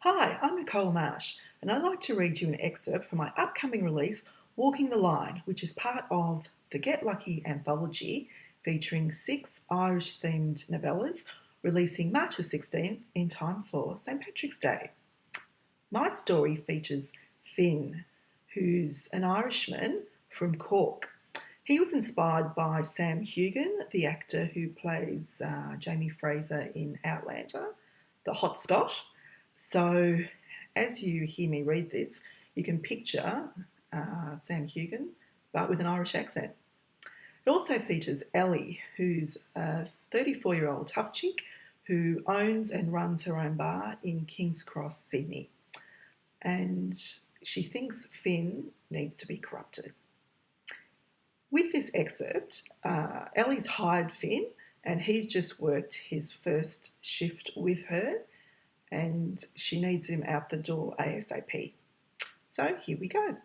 Hi, I'm Nicole Marsh, and I'd like to read you an excerpt from my upcoming release, Walking the Line, which is part of the Get Lucky anthology featuring 6 Irish themed novellas releasing March the 16th in time for St. Patrick's Day. My story features Finn, who's an Irishman from Cork. He was inspired by Sam Heughan, the actor who plays Jamie Fraser in Outlander, the hot Scot. So, as you hear me read this, you can picture Sam Heughan, but with an Irish accent. It also features Ellie, who's a 34-year-old tough chick who owns and runs her own bar in King's Cross, Sydney. And she thinks Finn needs to be corrupted. With this excerpt, Ellie's hired Finn, and he's just worked his first shift with her, and she needs him out the door ASAP. So here we go.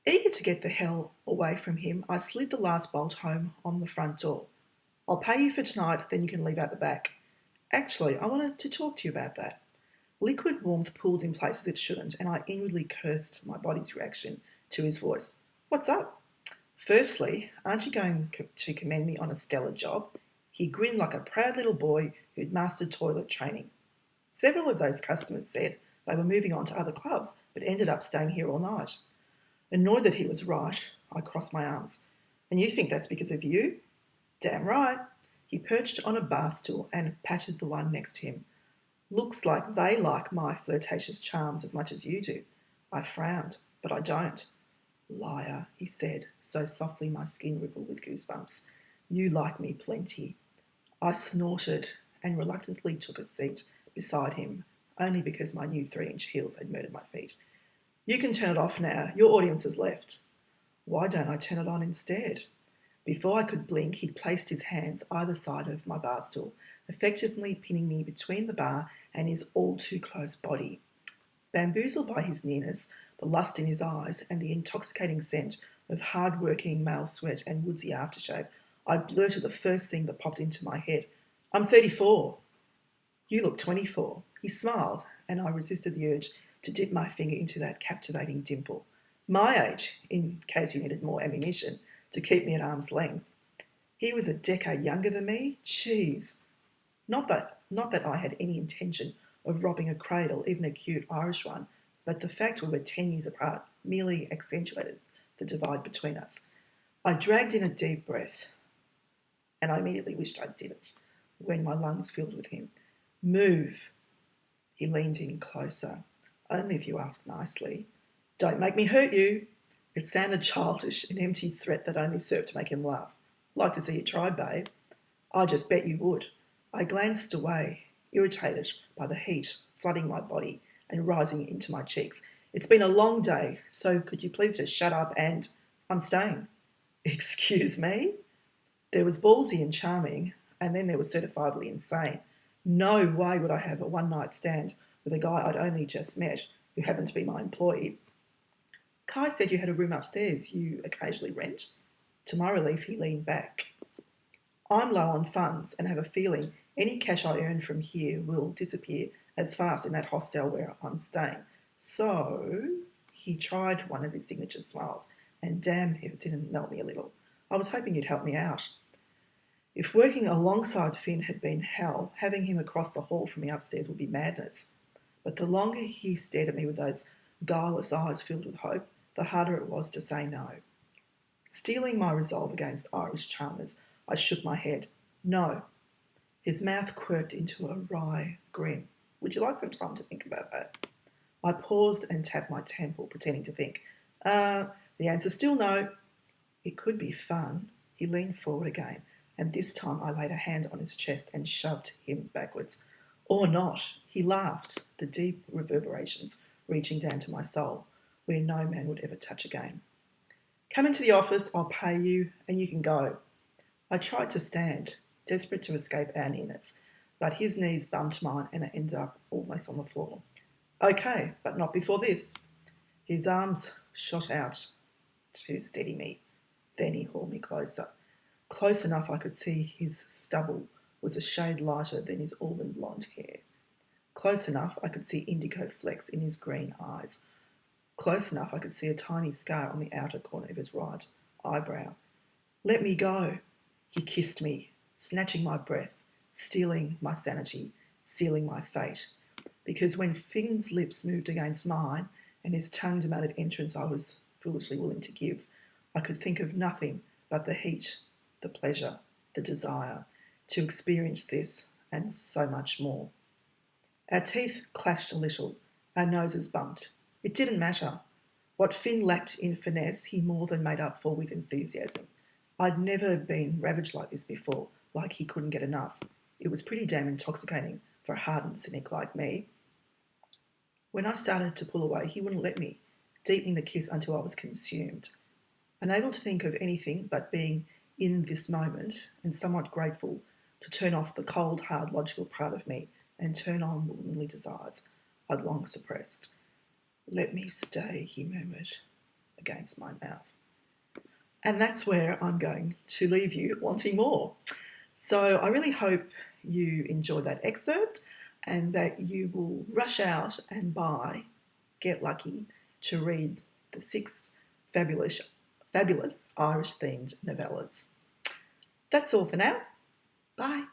Eager to get the hell away from him, I slid the last bolt home on the front door. I'll pay you for tonight, then you can leave out the back. Actually, I wanted to talk to you about that. Liquid warmth pooled in places it shouldn't, and I inwardly cursed my body's reaction to his voice. What's up? Firstly, aren't you going to commend me on a stellar job? He grinned like a proud little boy who'd mastered toilet training. Several of those customers said they were moving on to other clubs, but ended up staying here all night. Annoyed that he was right, I crossed my arms. And you think that's because of you? Damn right. He perched on a bar stool and patted the one next to him. Looks like they like my flirtatious charms as much as you do. I frowned, but I don't. Liar, he said, so softly my skin rippled with goosebumps. You like me plenty. I snorted and reluctantly took a seat beside him, only because my new 3-inch heels had murdered my feet. You can turn it off now. Your audience has left. Why don't I turn it on instead? Before I could blink, he'd placed his hands either side of my bar stool, effectively pinning me between the bar and his all-too-close body. Bamboozled by his nearness, the lust in his eyes, and the intoxicating scent of hard-working male sweat and woodsy aftershave, I blurted the first thing that popped into my head. I'm 34. You look 24. He smiled, and I resisted the urge to dip my finger into that captivating dimple. My age, in case you needed more ammunition, to keep me at arm's length. He was a decade younger than me. Jeez. Not that I had any intention of robbing a cradle, even a cute Irish one, but the fact we were 10 years apart merely accentuated the divide between us. I dragged in a deep breath, and I immediately wished I didn't, when my lungs filled with him. Move. He leaned in closer. Only if you ask nicely. Don't make me hurt you. It sounded childish, an empty threat that only served to make him laugh. Like to see you try, babe. I just bet you would. I glanced away, irritated by the heat flooding my body and rising into my cheeks. It's been a long day, so could you please just shut up and... I'm staying. Excuse me? There was ballsy and charming, and then there was certifiably insane. No way would I have a one-night stand with a guy I'd only just met who happened to be my employee. Kai said you had a room upstairs you occasionally rent. To my relief, he leaned back. I'm low on funds and have a feeling any cash I earn from here will disappear as fast in that hostel where I'm staying. So, he tried one of his signature smiles, and damn if it didn't melt me a little. I was hoping you'd help me out. If working alongside Finn had been hell, having him across the hall from me upstairs would be madness. But the longer he stared at me with those guileless eyes filled with hope, the harder it was to say no. Steeling my resolve against Irish charmers, I shook my head. No. His mouth quirked into a wry grin. Would you like some time to think about that? I paused and tapped my temple, pretending to think. The answer's still no. It could be fun. He leaned forward again, and this time I laid a hand on his chest and shoved him backwards. Or not. He laughed, the deep reverberations reaching down to my soul, where no man would ever touch again. Come into the office, I'll pay you, and you can go. I tried to stand, desperate to escape our nearness, but his knees bumped mine and I ended up almost on the floor. Okay, but not before this. His arms shot out to steady me. Then he hauled me closer. Close enough I could see his stubble was a shade lighter than his auburn blonde hair. Close enough I could see indigo flecks in his green eyes. Close enough I could see a tiny scar on the outer corner of his right eyebrow. Let me go. He kissed me, snatching my breath, stealing my sanity, sealing my fate. Because when Finn's lips moved against mine and his tongue demanded entrance I was foolishly willing to give, I could think of nothing but the heat, the pleasure, the desire to experience this and so much more. Our teeth clashed a little, our noses bumped. It didn't matter. What Finn lacked in finesse, he more than made up for with enthusiasm. I'd never been ravaged like this before, like he couldn't get enough. It was pretty damn intoxicating for a hardened cynic like me. When I started to pull away, he wouldn't let me, deepening the kiss until I was consumed. Unable to think of anything but being in this moment and somewhat grateful to turn off the cold, hard, logical part of me and turn on the womanly desires I'd long suppressed. Let me stay, he murmured against my mouth. And that's where I'm going to leave you wanting more. So I really hope you enjoyed that excerpt and that you will rush out and get lucky to read the 6 fabulous Irish-themed novellas. That's all for now. Bye.